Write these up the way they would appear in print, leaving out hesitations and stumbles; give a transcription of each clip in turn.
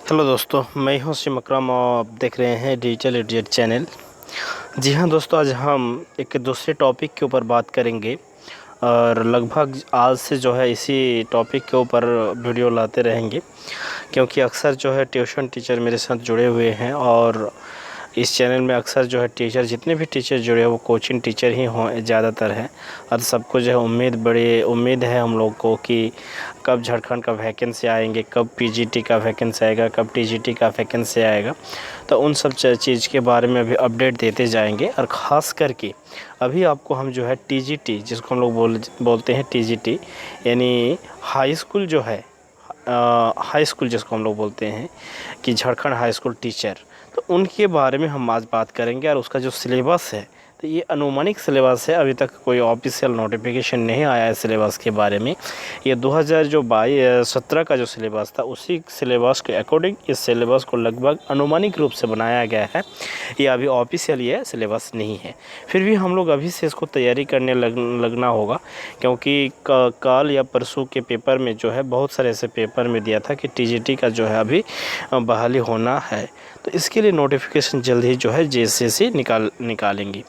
Hello दोस्तों, मैं हूं सिम अकरम और आप देख रहे हैं डिजिटल इडियट चैनल। जी हां दोस्तों, आज हम एक दूसरे टॉपिक के ऊपर बात करेंगे और लगभग आज से जो है इसी टॉपिक के ऊपर वीडियो लाते रहेंगे, क्योंकि अक्सर जो है ट्यूशन टीचर मेरे साथ जुड़े हुए हैं और इस चैनल में अक्सर जो है टीचर जितने भी टीचर जुड़े हैं वो कोचिंग टीचर ही हों ज़्यादातर है। और सबको जो है उम्मीद है हम लोग को कि कब झारखंड का वैकेंसी आएंगे, कब पीजीटी का वैकेंसी आएगा, कब टीजीटी का वैकेंसी आएगा। तो उन सब चीज़ के बारे में अभी अपडेट देते जाएंगे। और ख़ास करके अभी आपको हम जो है टीजीटी, जिसको हम लोग बोलते हैं टीजीटी, यानी हाई स्कूल जो है, हाई स्कूल जिसको हम लोग बोलते हैं कि झारखंड हाई स्कूल टीचर, तो उनके बारे में हम आज बात करेंगे। और उसका जो सिलेबस है, तो ये अनुमानिक सिलेबस है, अभी तक कोई ऑफिशियल नोटिफिकेशन नहीं आया है सिलेबस के बारे में। ये 2017 का जो सिलेबस था उसी सिलेबस के अकॉर्डिंग इस सिलेबस को लगभग अनुमानिक रूप से बनाया गया है। ये अभी ऑफिशियल ये सिलेबस नहीं है, फिर भी हम लोग अभी से इसको तैयारी करने लगना होगा, क्योंकि कल या परसों के पेपर में जो है बहुत सारे ऐसे पेपर में दिया था कि टीजीटी का जो है अभी बहाली होना है। तो इसके लिए नोटिफिकेशन जल्द ही जो है जेएसएससी निकालेंगी।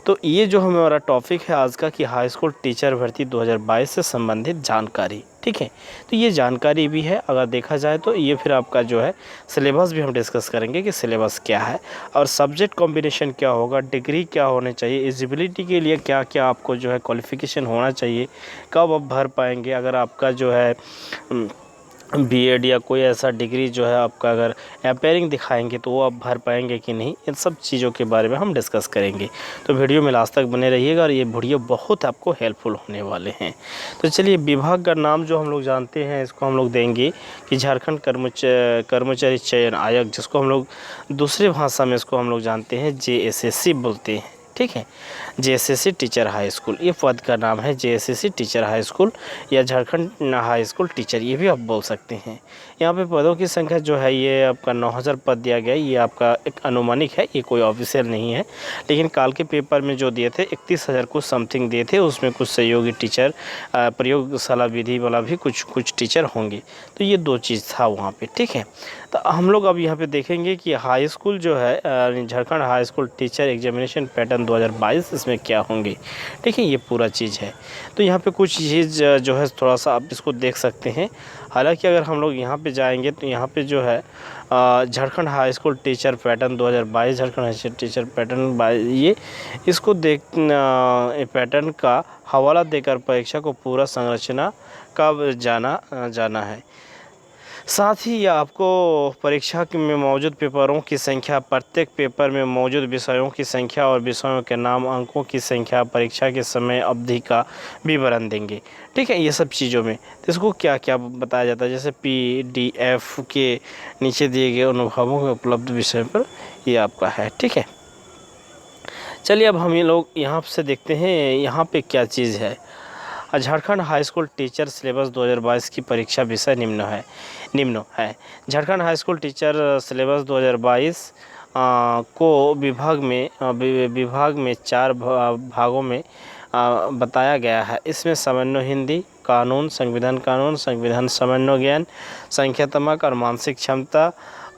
तो ये जो हमारा टॉपिक है आज का कि हाई स्कूल टीचर भर्ती 2022 से संबंधित जानकारी, ठीक है। तो ये जानकारी भी है, अगर देखा जाए तो ये फिर आपका जो है सिलेबस भी हम डिस्कस करेंगे कि सिलेबस क्या है और सब्जेक्ट कॉम्बिनेशन क्या होगा, डिग्री क्या होने चाहिए, एलिजिबिलिटी के लिए क्या क्या आपको जो है क्वालिफ़िकेशन होना चाहिए, कब आप भर पाएंगे, अगर आपका जो है बीएड या कोई ऐसा डिग्री जो है आपका अगर अपेयरिंग दिखाएंगे तो वो आप भर पाएंगे कि नहीं, इन सब चीज़ों के बारे में हम डिस्कस करेंगे। तो वीडियो में लास्ट तक बने रहिएगा और ये वीडियो बहुत आपको हेल्पफुल होने वाले हैं। तो चलिए, विभाग का नाम जो हम लोग जानते हैं इसको हम लोग देंगे कि झारखंड कर्मचारी चयन आयोग, जिसको हम लोग दूसरी भाषा में इसको हम लोग जानते हैं जेएसएससी बोलते हैं, ठीक है। जेएसएससी टीचर हाई स्कूल, ये पद का नाम है, जेएसएससी टीचर हाई स्कूल या झारखंड हाई स्कूल टीचर, ये भी आप बोल सकते हैं। यहाँ पे पदों की संख्या जो है ये आपका 9000 पद दिया गया है। ये आपका एक अनुमानिक है, ये कोई ऑफिशियल नहीं है, लेकिन काल के पेपर में जो दिए थे 31,000 कुछ समथिंग दिए थे, उसमें कुछ सहयोगी टीचर, प्रयोगशाला विधि वाला भी कुछ टीचर होंगे। तो ये दो चीज़ था वहाँ पे, ठीक है। तो हम लोग अब यहाँ पे देखेंगे कि हाई स्कूल जो है Jharkhand high school teacher examination pattern 2022 इसमें क्या होंगे, ठीक है। ये पूरा चीज़ है। तो यहाँ पे कुछ चीज़ जो है थोड़ा सा आप इसको देख सकते हैं। हालांकि अगर हम लोग यहाँ पे जाएंगे तो यहाँ पे जो है Jharkhand high school teacher pattern 2022, Jharkhand high school teacher pattern ये इसको पैटर्न का हवाला देकर परीक्षा को पूरा संरचना कब जाना है। साथ ही यह आपको परीक्षा में मौजूद पेपरों की संख्या, प्रत्येक पेपर में मौजूद विषयों की संख्या और विषयों के नाम, अंकों की संख्या, परीक्षा के समय अवधि का विवरण देंगे, ठीक है। ये सब चीज़ों में तो इसको क्या क्या बताया जाता है, जैसे पीडीएफ के नीचे दिए गए अनुभवों के उपलब्ध विषय पर ये आपका है, ठीक है। चलिए अब हम ये लोग यहाँ से देखते हैं यहाँ पे क्या चीज़ है। Jharkhand high school teacher syllabus 2022 की परीक्षा विषय निम्न है। Jharkhand high school teacher syllabus 2022 को विभाग में 4 भागों में बताया गया है। इसमें समन्वय हिंदी, कानून, संविधान समन्वय ज्ञान, संख्यात्मक और मानसिक क्षमता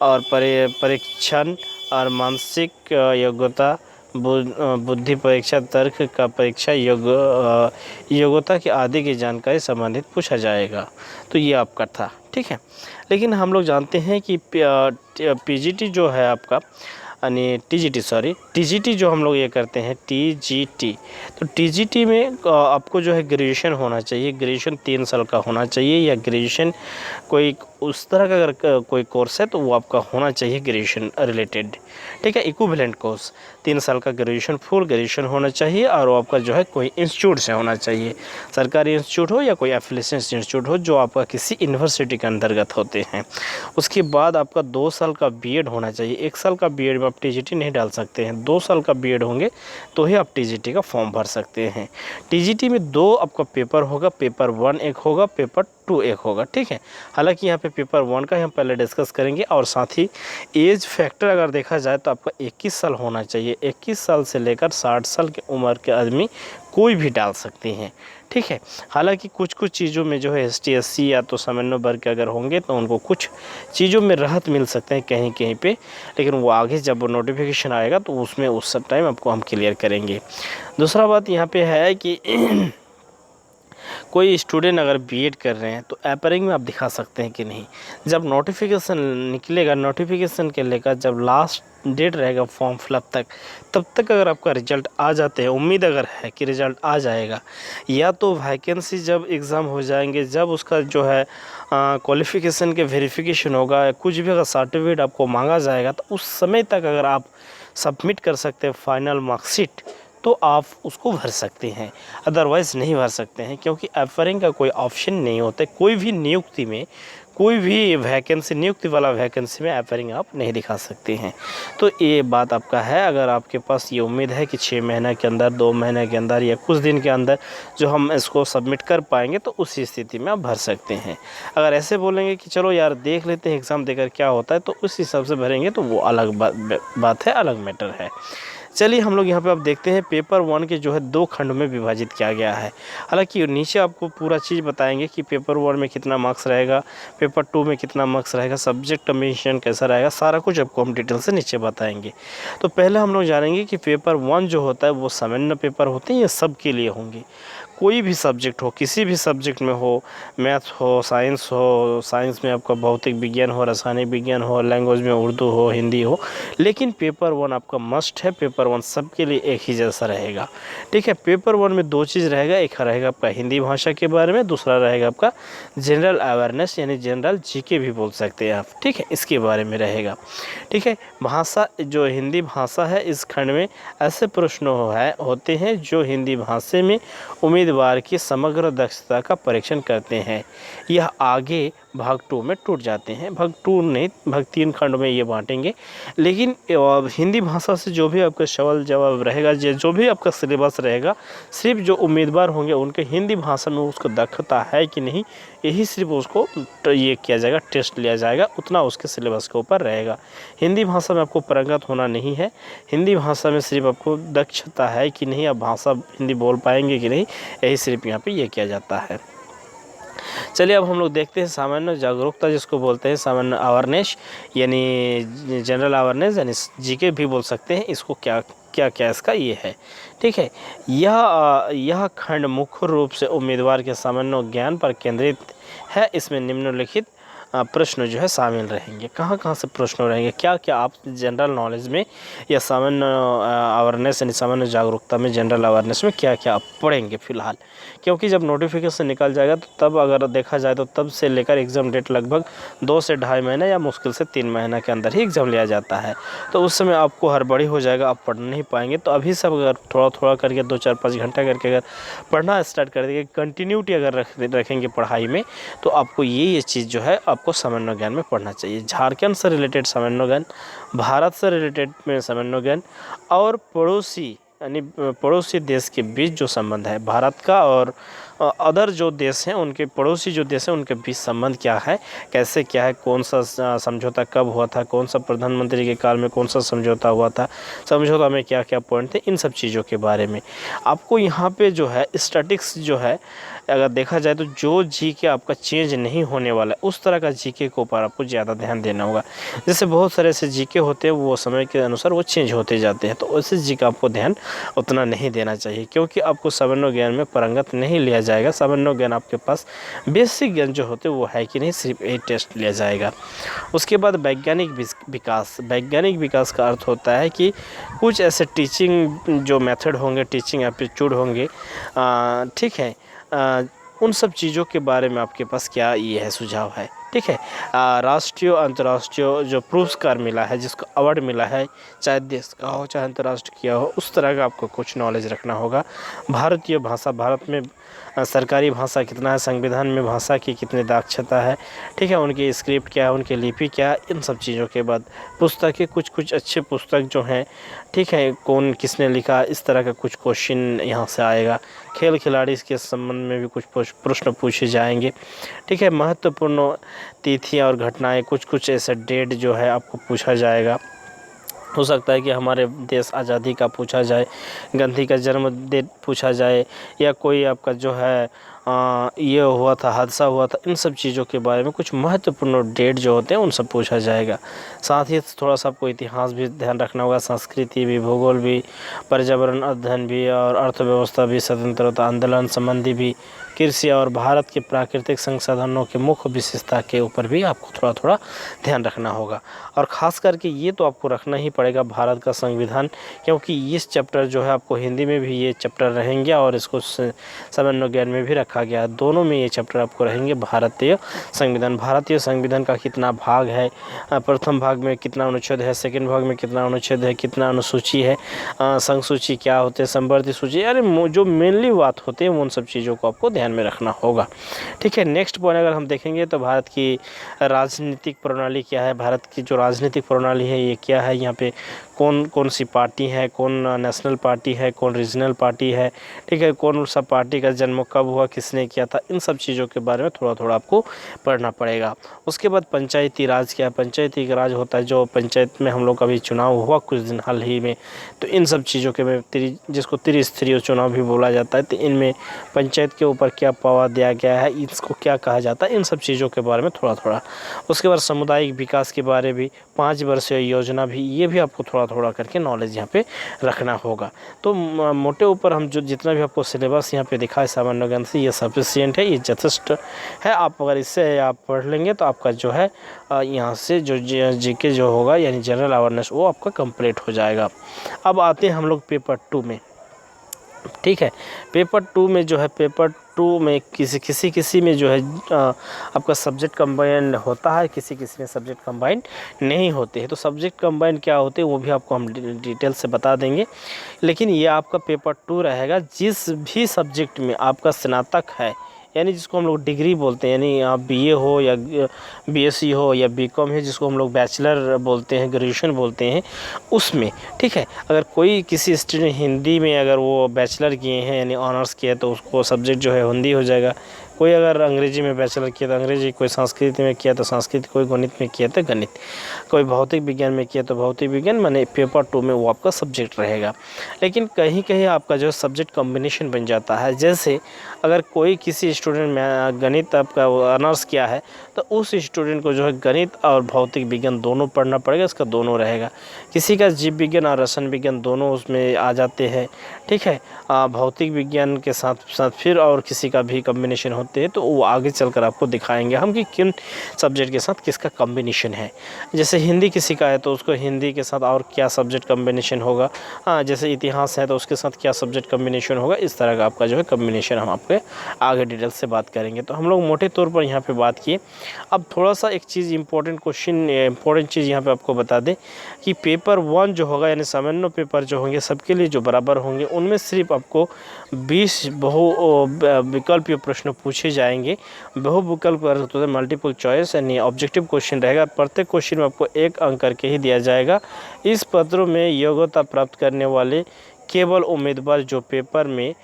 और परीक्षण और मानसिक योग्यता, बुद्धि परीक्षा, तर्क का परीक्षा, योग्यता की आदि की जानकारी संबंधित पूछा जाएगा। तो ये आपका था, ठीक है। लेकिन हम लोग जानते हैं कि पीजीटी जो है आपका, यानी टीजीटी जो हम लोग ये करते हैं टीजीटी, तो टीजीटी में आपको जो है ग्रेजुएशन होना चाहिए। ग्रेजुएशन 3 साल का होना चाहिए, या ग्रेजुएशन कोई उस तरह का अगर कोई कोर्स है तो वो आपका होना चाहिए ग्रेजुएशन रिलेटेड, ठीक है। इक्विवेलेंट कोर्स 3 साल का ग्रेजुएशन, फुल ग्रेजुएशन होना चाहिए और वो आपका जो है कोई इंस्टीट्यूट से होना चाहिए, सरकारी इंस्टीट्यूट हो या कोई एफिलिएशन इंस्टीट्यूट हो जो आपका किसी यूनिवर्सिटी के अंतर्गत होते हैं। उसके बाद आपका 2 साल का बीएड होना चाहिए। 1 साल का बीएड में आप टीजीटी नहीं डाल सकते हैं, 2 साल का बीएड होंगे तो ही आप टीजीटी का फॉर्म भर सकते हैं। टीजीटी में 2 आपका पेपर होगा, पेपर 1 एक होगा, पेपर 2 एक होगा, ठीक है। हालांकि यहाँ पे पेपर 1 का हम पहले डिस्कस करेंगे। और साथ ही एज फैक्टर अगर देखा जाए तो आपका 21 साल होना चाहिए। 21 साल से लेकर 60 साल की उम्र के आदमी कोई भी डाल सकते हैं, ठीक है। हालांकि कुछ कुछ चीज़ों में जो है ST SC या तो सामान्य वर्ग के अगर होंगे तो उनको कुछ चीज़ों में राहत मिल सकते हैं कहीं कहीं पे, लेकिन वो आगे जब वो नोटिफिकेशन आएगा तो उसमें उस सब टाइम आपको हम क्लियर करेंगे। दूसरा बात यहाँ पे है कि कोई स्टूडेंट अगर बीएड कर रहे हैं तो अपीयरिंग में आप दिखा सकते हैं कि नहीं। जब नोटिफिकेशन निकलेगा, नोटिफिकेशन के लेकर जब लास्ट डेट रहेगा फॉर्म फिलअप तक, तब तक अगर आपका रिजल्ट आ जाते हैं, उम्मीद अगर है कि रिजल्ट आ जाएगा, या तो वैकेंसी जब एग्ज़ाम हो जाएंगे, जब उसका जो है क्वालिफ़िकेशन के वेरिफिकेशन होगा, कुछ भी अगर सर्टिफिकेट आपको मांगा जाएगा, तो उस समय तक अगर आप सबमिट कर सकते हैं फाइनल मार्कशीट, तो आप उसको भर सकते हैं, अदरवाइज़ नहीं भर सकते हैं, क्योंकि अपीयरिंग का कोई ऑप्शन नहीं होता। कोई भी नियुक्ति में, कोई भी वैकेंसी, नियुक्ति वाला वैकेंसी में अपीयरिंग आप नहीं दिखा सकते हैं। तो ये बात आपका है। अगर आपके पास ये उम्मीद है कि 6 महीने के अंदर, 2 महीने के अंदर या कुछ दिन के अंदर जो हम इसको सबमिट कर पाएंगे, तो उसी स्थिति में आप भर सकते हैं। अगर ऐसे बोलेंगे कि चलो यार देख लेते हैं एग्ज़ाम देकर क्या होता है, तो उस हिसाब से भरेंगे, तो वो अलग बात है, अलग मैटर है। चलिए हम लोग यहाँ पे आप देखते हैं पेपर 1 के जो है 2 खंड में विभाजित किया गया है। हालांकि नीचे आपको पूरा चीज़ बताएंगे कि पेपर 1 में कितना मार्क्स रहेगा, पेपर 2 में कितना मार्क्स रहेगा, सब्जेक्ट कम्बिनेशन कैसा रहेगा, सारा कुछ आपको हम डिटेल से नीचे बताएंगे। तो पहले हम लोग जानेंगे कि पेपर 1 जो होता है वो सामान्य पेपर होते हैं, ये सब के लिए होंगे। कोई भी सब्जेक्ट हो, किसी भी सब्जेक्ट में हो, मैथ हो, साइंस में आपका भौतिक विज्ञान हो, रासायनिक विज्ञान हो, लैंग्वेज में उर्दू हो, हिंदी हो, लेकिन पेपर 1 आपका मस्ट है। पेपर 1 सबके लिए एक ही जैसा रहेगा, ठीक है। पेपर 1 में 2 चीज़ रहेगा, एक रहेगा आपका हिंदी भाषा के बारे में, दूसरा रहेगा आपका जनरल अवेयरनेस, यानी जनरल GK भी बोल सकते हैं आप, ठीक है, इसके बारे में रहेगा, ठीक है। भाषा, जो हिंदी भाषा है, इस खंड में ऐसे प्रश्न होते हैं जो हिंदी भाषा में उम्मीदवार की समग्र दक्षता का परीक्षण करते हैं। यह आगे भाग 2 में टूट जाते हैं, भाग 2 नहीं, भाग 3 खंड में ये बांटेंगे। लेकिन हिंदी भाषा से जो भी आपका सवाल जवाब रहेगा, जो भी आपका सिलेबस रहेगा, सिर्फ जो उम्मीदवार होंगे उनके हिंदी भाषा में उसको दक्षता है कि नहीं, यही सिर्फ उसको ये किया जाएगा, टेस्ट लिया जाएगा, उतना उसके सिलेबस के ऊपर रहेगा। हिंदी भाषा में आपको पारंगत होना नहीं है, हिंदी भाषा में सिर्फ आपको दक्षता है कि नहीं, आप भाषा हिंदी बोल पाएंगे कि नहीं, यही सिर्फ यहाँ पे ये किया जाता है। चलिए अब हम लोग देखते हैं सामान्य जागरूकता, जिसको बोलते हैं सामान्य अवेयरनेस, यानी जनरल अवेयरनेस, यानी GK भी बोल सकते हैं। इसको क्या क्या क्या इसका ये है, ठीक है। यह खंड मुख्य रूप से उम्मीदवार के सामान्य ज्ञान पर केंद्रित है। इसमें निम्नलिखित प्रश्न जो है शामिल रहेंगे। कहाँ कहाँ से प्रश्न रहेंगे, क्या क्या आप जनरल नॉलेज में या सामान्य अवेयरनेस यानी सामान्य जागरूकता में, जनरल अवेयरनेस में क्या क्या आप पढ़ेंगे फ़िलहाल, क्योंकि जब नोटिफिकेशन निकल जाएगा तो तब अगर देखा जाए तो तब से लेकर एग्ज़ाम डेट लगभग 2 से ढाई महीने या मुश्किल से 3 महीने के अंदर ही एग्ज़ाम लिया जाता है। तो उस समय आपको हड़बड़ी हो जाएगा, आप पढ़ नहीं पाएंगे। तो अभी सब अगर थोड़ा थोड़ा करके 2 4 5 घंटा करके अगर पढ़ना स्टार्ट कर देंगे, कंटिन्यूटी अगर रखेंगे पढ़ाई में, तो आपको ये चीज़ जो है आपको सामान्य ज्ञान में पढ़ना चाहिए। झारखंड से रिलेटेड सामान्य ज्ञान, भारत से रिलेटेड में सामान्य ज्ञान, और पड़ोसी यानी पड़ोसी देश के बीच जो संबंध है भारत का और अदर जो देश हैं, उनके पड़ोसी जो देश हैं उनके बीच संबंध क्या है, कैसे क्या है, कौन सा समझौता कब हुआ था, कौन सा प्रधानमंत्री के काल में कौन सा समझौता हुआ था, समझौता में क्या क्या पॉइंट थे, इन सब चीज़ों के बारे में आपको यहाँ पे जो है स्टैटिक्स जो है, अगर देखा जाए तो जो GK आपका चेंज नहीं होने वाला है, उस तरह का GK के ऊपर आपको ज़्यादा ध्यान देना होगा। जैसे बहुत सारे ऐसे GK होते हैं वो समय के अनुसार वो चेंज होते जाते हैं, तो ऐसे GK आपको ध्यान उतना नहीं देना चाहिए, क्योंकि आपको सामान्य ज्ञान में पारंगत नहीं लिया जाएगा। सामान्य ज्ञान आपके पास बेसिक ज्ञान जो होते हैं वो है कि नहीं, सिर्फ एक टेस्ट लिया जाएगा। उसके बाद वैज्ञानिक विकास। वैज्ञानिक विकास का अर्थ होता है कि कुछ ऐसे टीचिंग जो मेथड होंगे, टीचिंग एप्टीट्यूड होंगे, ठीक है, उन सब चीज़ों के बारे में आपके पास क्या ये है, सुझाव है, ठीक है। राष्ट्रीय अंतर्राष्ट्रीय जो पुरस्कार मिला है, जिसको अवार्ड मिला है, चाहे देश का हो चाहे अंतर्राष्ट्रीय किया हो, उस तरह का आपको कुछ नॉलेज रखना होगा। भारतीय भाषा, भारत में सरकारी भाषा कितना है, संविधान में भाषा की कितनी दक्षता है, ठीक है, उनकी स्क्रिप्ट क्या है, उनकी लिपि क्या है, इन सब चीज़ों के बाद पुस्तकें, कुछ अच्छे पुस्तक जो हैं, ठीक है, कौन किसने लिखा, इस तरह का कुछ क्वेश्चन यहाँ से आएगा। खेल खिलाड़ी के संबंध में भी कुछ प्रश्न पूछे जाएंगे, ठीक है। महत्वपूर्ण तिथियाँ और घटनाएं, कुछ ऐसा डेट जो है आपको पूछा जाएगा। हो सकता है कि हमारे देश आज़ादी का पूछा जाए, गांधी का जन्म दिन पूछा जाए, या कोई आपका जो है ये हुआ था, हादसा हुआ था, इन सब चीज़ों के बारे में कुछ महत्वपूर्ण डेट जो होते हैं उन सब पूछा जाएगा। साथ ही थोड़ा सा आपको इतिहास भी ध्यान रखना होगा, संस्कृति भी, भूगोल भी, पर्यावरण अध्ययन भी, और अर्थव्यवस्था भी, स्वतंत्रता आंदोलन संबंधी भी, कृषि और भारत के प्राकृतिक संसाधनों के मुख्य विशेषता के ऊपर भी आपको थोड़ा थोड़ा ध्यान रखना होगा। और ख़ास करके ये तो आपको रखना ही पड़ेगा भारत का संविधान, क्योंकि इस चैप्टर जो है आपको हिंदी में भी ये चैप्टर रहेंगे और इसको सामान्य ज्ञान में भी रखा गया है। दोनों में ये चैप्टर आपको रहेंगे। भारतीय संविधान का कितना भाग है, प्रथम भाग में कितना अनुच्छेद है, सेकंड भाग में कितना अनुच्छेद है, कितना अनुसूची है, संघ सूची क्या होते हैं, संवर्ती सूची, यानी जो मेनली बात होते हैं उन सब चीज़ों को आपको ध्यान में रखना होगा। ठीक है, नेक्स्ट पॉइंट अगर हम देखेंगे तो भारत की राजनीतिक प्रणाली क्या है, भारत की जो राजनीतिक प्रणाली है ये क्या है, यहाँ पे कौन कौन सी पार्टी है, कौन नेशनल पार्टी है, कौन रीजनल पार्टी है, ठीक है, कौन सा पार्टी का जन्म कब हुआ, किसने किया था, इन सब चीज़ों के बारे में थोड़ा थोड़ा आपको पढ़ना पड़ेगा। उसके बाद पंचायती राज क्या है, पंचायती राज होता है जो पंचायत में हम लोग का भी चुनाव हुआ कुछ दिन हाल ही में, तो इन सब चीज़ों के में जिसको त्रिस्तरीय चुनाव भी बोला जाता है, तो इनमें पंचायत के ऊपर क्या पावर दिया गया है, इसको क्या कहा जाता है, इन सब चीज़ों के बारे में थोड़ा थोड़ा। उसके बाद सामुदायिक विकास के बारे भी, 5 वर्षीय योजना भी, ये भी आपको थोड़ा थोड़ा करके नॉलेज यहाँ पे रखना होगा। तो मोटे ऊपर हम जो जितना भी आपको सिलेबस यहाँ पे दिखा है सामान्य ज्ञान से, ये सफिशिएंट है, ये यथेष्ट है। आप अगर इससे आप पढ़ लेंगे तो आपका जो है यहाँ से जो जीके जो होगा यानी जनरल अवेयरनेस वो आपका कंप्लीट हो जाएगा। अब आते हैं हम लोग पेपर 2 में। ठीक है, पेपर 2 में जो है, पेपर 2 में किसी में जो है आपका सब्जेक्ट कंबाइंड होता है, किसी में सब्जेक्ट कंबाइंड नहीं होते हैं। तो सब्जेक्ट कंबाइंड क्या होते हैं वो भी आपको हम डिटेल से बता देंगे, लेकिन ये आपका पेपर 2 रहेगा जिस भी सब्जेक्ट में आपका स्नातक है, यानी जिसको हम लोग डिग्री बोलते हैं, यानी आप बीए हो या बीएससी हो या बीकॉम है, जिसको हम लोग बैचलर बोलते हैं, ग्रेजुएशन बोलते हैं, उसमें। ठीक है, अगर कोई किसी स्टूडेंट हिंदी में अगर वो बैचलर किए हैं यानी ऑनर्स किया तो उसको सब्जेक्ट जो है हिंदी हो जाएगा। कोई अगर अंग्रेजी में बैचलर किया तो अंग्रेजी, कोई संस्कृत में किया तो संस्कृत, कोई गणित में किया तो गणित, कोई भौतिक विज्ञान में किया तो भौतिक विज्ञान, माने पेपर 2 में वो आपका सब्जेक्ट रहेगा। लेकिन कहीं कहीं आपका जो सब्जेक्ट कॉम्बिनेशन बन जाता है, जैसे अगर कोई किसी स्टूडेंट में गणित आपका ऑनर्स किया है तो उस स्टूडेंट को जो है गणित और भौतिक विज्ञान दोनों पढ़ना पड़ेगा, इसका दोनों रहेगा। किसी का जीव विज्ञान और रसायन विज्ञान दोनों उसमें आ जाते हैं। ठीक है, भौतिक विज्ञान के साथ साथ फिर और किसी का भी कॉम्बिनेशन होते हैं, तो वो आगे चलकर आपको दिखाएंगे हम कि किन सब्जेक्ट के साथ किसका कॉम्बिनेशन है। जैसे हिंदी किसी का है तो उसको हिंदी के साथ और क्या सब्जेक्ट कॉम्बिनेशन होगा, जैसे इतिहास है तो उसके साथ क्या सब्जेक्ट कॉम्बिनेशन होगा, इस तरह का आपका जो है कॉम्बिनेशन हम आपके आगे डिटेल से बात करेंगे। तो हम लोग मोटे तौर पर यहाँ पे बात किए। अब थोड़ा सा एक चीज़ इंपॉर्टेंट चीज़ यहाँ पे आपको बता दें कि पेपर 1 जो होगा यानी सामान्य पेपर जो होंगे सबके लिए जो बराबर होंगे, उनमें सिर्फ आपको 20 विकल्प प्रश्न पूछे जाएंगे। विकल्प होते हैं मल्टीपल चॉइस, यानी ऑब्जेक्टिव क्वेश्चन रहेगा। प्रत्येक क्वेश्चन में आपको 1 अंक करके ही दिया जाएगा। इस पत्रों में योग्यता प्राप्त करने वाले केवल उम्मीदवार जो पेपर 1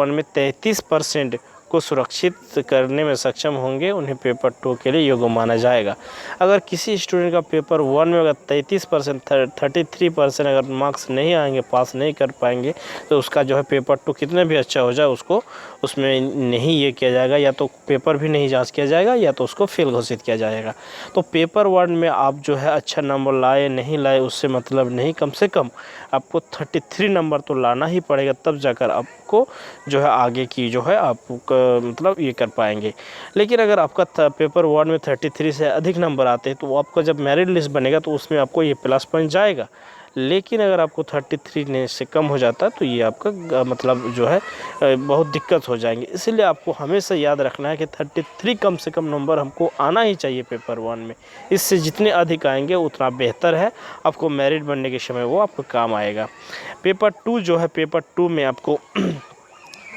में 33% को सुरक्षित करने में सक्षम होंगे, उन्हें पेपर 2 के लिए योग्य माना जाएगा। अगर किसी स्टूडेंट का पेपर 1 में अगर 33% अगर मार्क्स नहीं आएंगे, पास नहीं कर पाएंगे, तो उसका जो है पेपर 2 कितने भी अच्छा हो जाए उसको उसमें नहीं ये किया जाएगा, या तो पेपर भी नहीं जांच किया जाएगा या तो उसको फेल घोषित किया जाएगा। तो पेपर 1 में आप जो है अच्छा नंबर लाए नहीं लाए उससे मतलब नहीं, कम से कम आपको 33 नंबर तो लाना ही पड़ेगा, तब जाकर आपको जो है आगे की जो है आप मतलब ये कर पाएंगे। लेकिन अगर आपका पेपर 1 में 33 से अधिक नंबर आते हैं तो आपका जब मेरिट लिस्ट बनेगा तो उसमें आपको ये प्लस पॉइंट जाएगा। लेकिन अगर आपको 33 से कम हो जाता है तो ये आपका मतलब जो है बहुत दिक्कत हो जाएंगे। इसलिए आपको हमेशा याद रखना है कि 33 कम से कम नंबर हमको आना ही चाहिए पेपर 1 में। इससे जितने अधिक आएंगे उतना बेहतर है, आपको मेरिट बनने के समय वो आपको काम आएगा। पेपर 2 जो है, पेपर 2 में आपको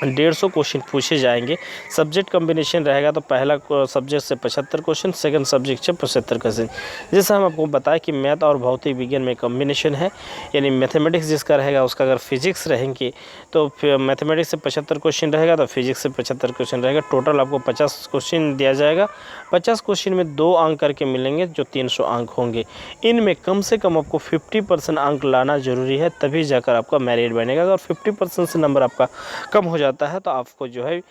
150 क्वेश्चन पूछे जाएंगे। सब्जेक्ट कॉम्बिनेशन रहेगा तो पहला सब्जेक्ट से 75 क्वेश्चन, सेकंड सब्जेक्ट से 75 क्वेश्चन। जैसा हम आपको बताया कि मैथ और भौतिक विज्ञान में कॉम्बिनेशन है, यानी मैथमेटिक्स जिसका रहेगा उसका अगर फिजिक्स रहेंगे तो फिर मैथमेटिक्स से 75 क्वेश्चन रहेगा तो फिजिक्स से 75 क्वेश्चन रहेगा। टोटल आपको 50 क्वेश्चन दिया जाएगा। 50 क्वेश्चन में 2 अंक करके मिलेंगे जो 300 अंक होंगे। इनमें कम से कम आपको 50% अंक लाना ज़रूरी है, तभी जाकर आपका मेरिट बनेगा। अगर 50% से नंबर आपका कम हो जाता है तो आपको जो है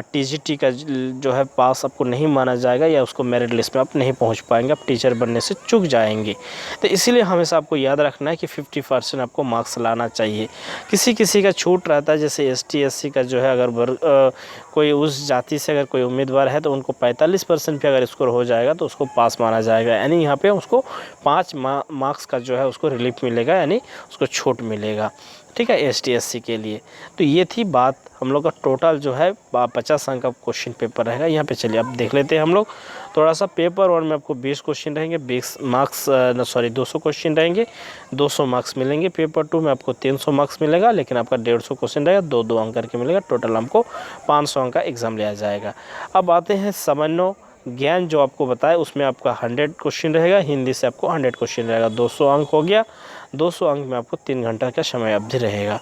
टीजीटी का जो है पास आपको नहीं माना जाएगा, या उसको मेरिट लिस्ट में आप नहीं पहुंच पाएंगे, आप टीचर बनने से चूक जाएंगे। तो इसीलिए हमेशा आपको याद रखना है कि 50% आपको मार्क्स लाना चाहिए। किसी किसी का छूट रहता है, जैसे ST SC का जो है अगर कोई उस जाति से अगर कोई उम्मीदवार है तो उनको 45% पे अगर स्कोर हो जाएगा तो उसको पास माना जाएगा, यानी यहाँ पे उसको 5 मार्क्स का जो है उसको रिलीफ मिलेगा, यानी उसको छूट मिलेगा। ठीक है, ST SC के लिए। तो ये थी बात। हम लोग का टोटल जो है 50 अंक का क्वेश्चन पेपर रहेगा। यहाँ पे चलिए अब देख लेते हैं हम लोग थोड़ा सा। पेपर 1 में आपको 20 क्वेश्चन रहेंगे, 20 मार्क्स 200 क्वेश्चन रहेंगे, 200 मार्क्स मिलेंगे। पेपर 2 में आपको 300 मार्क्स मिलेगा, लेकिन आपका 150 क्वेश्चन रहेगा, 2-2 अंक करके मिलेगा। टोटल हमको 500 अंक का एग्ज़ाम लिया जाएगा। अब आते हैं सामान्य ज्ञान जो आपको बताया, उसमें आपका 100 क्वेश्चन रहेगा। हिंदी से आपको 100 क्वेश्चन रहेगा, 200 अंक हो गया। 200 अंक में आपको 3 घंटा का समय अवधि रहेगा।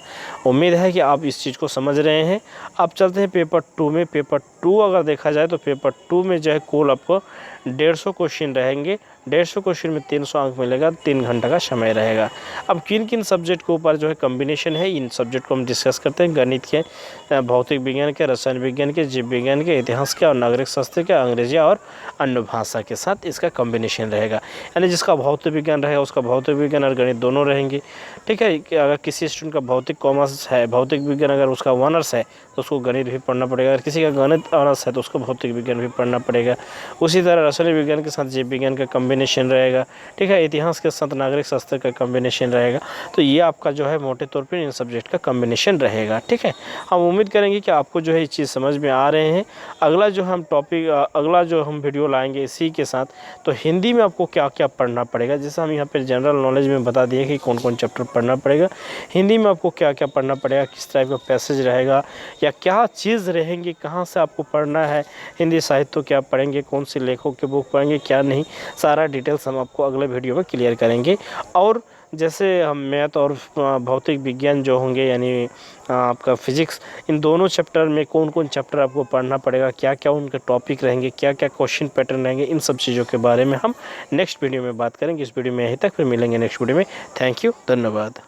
उम्मीद है कि आप इस चीज़ को समझ रहे हैं। अब चलते हैं पेपर 2 में। पेपर 2 अगर देखा जाए तो पेपर 2 में जो है कुल आपको 150 क्वेश्चन रहेंगे। 150 क्वेश्चन में 300 अंक मिलेगा, 3 घंटा का समय रहेगा। अब किन किन सब्जेक्ट के ऊपर जो है कॉम्बिनेशन है, इन सब्जेक्ट को हम डिस्कस करते हैं। गणित के, भौतिक विज्ञान के, रसायन विज्ञान के, जीव विज्ञान के, इतिहास के और नागरिक शास्त्र के, अंग्रेजी और अन्य भाषा के साथ इसका कॉम्बिनेशन रहेगा। यानी जिसका भौतिक विज्ञान रहेगा उसका भौतिक विज्ञान और गणित दोनों रहेंगे। ठीक है, कि अगर किसी स्टूडेंट का भौतिक कॉमर्स है, भौतिक विज्ञान अगर उसका ऑनर्स है तो उसको गणित भी पढ़ना पड़ेगा। अगर किसी का गणित ऑनर्स है तो उसको भौतिक विज्ञान भी पढ़ना पड़ेगा। उसी तरह रसायन विज्ञान के साथ जीव विज्ञान का कॉम्बिनेशन रहेगा। ठीक है, इतिहास के साथ नागरिक शास्त्र का कॉम्बिनेशन रहेगा। तो ये आपका जो है मोटे तौर पर इन सब्जेक्ट का कॉम्बिनेशन रहेगा। ठीक है, हम उम्मीद करेंगे कि आपको जो है ये चीज़ समझ में आ रहे हैं। अगला जो हम टॉपिक, अगला जो हम वीडियो लाएंगे इसी के साथ, तो हिंदी में आपको क्या क्या पढ़ना पड़ेगा, जैसे हम यहाँ पर जनरल नॉलेज में बता दिए कि कौन कौन चैप्टर पढ़ना पड़ेगा। हिंदी में आपको क्या क्या पढ़ना पड़ेगा, किस टाइप का पैसेज रहेगा या क्या चीज़ रहेंगी, कहाँ से आपको पढ़ना है, हिंदी साहित्य क्या पढ़ेंगे, कौन से लेखकों के बुक पढ़ेंगे, क्या नहीं, सारा डिटेल्स हम आपको अगले वीडियो में क्लियर करेंगे। और जैसे हम मैथ और भौतिक विज्ञान जो होंगे, यानी आपका फिजिक्स, इन दोनों चैप्टर में कौन कौन चैप्टर आपको पढ़ना पड़ेगा, क्या क्या उनके टॉपिक रहेंगे, क्या क्या क्वेश्चन पैटर्न रहेंगे, इन सब चीज़ों के बारे में हम नेक्स्ट वीडियो में बात करेंगे। इस वीडियो में यहीं तक, फिर मिलेंगे नेक्स्ट वीडियो में। थैंक यू, धन्यवाद।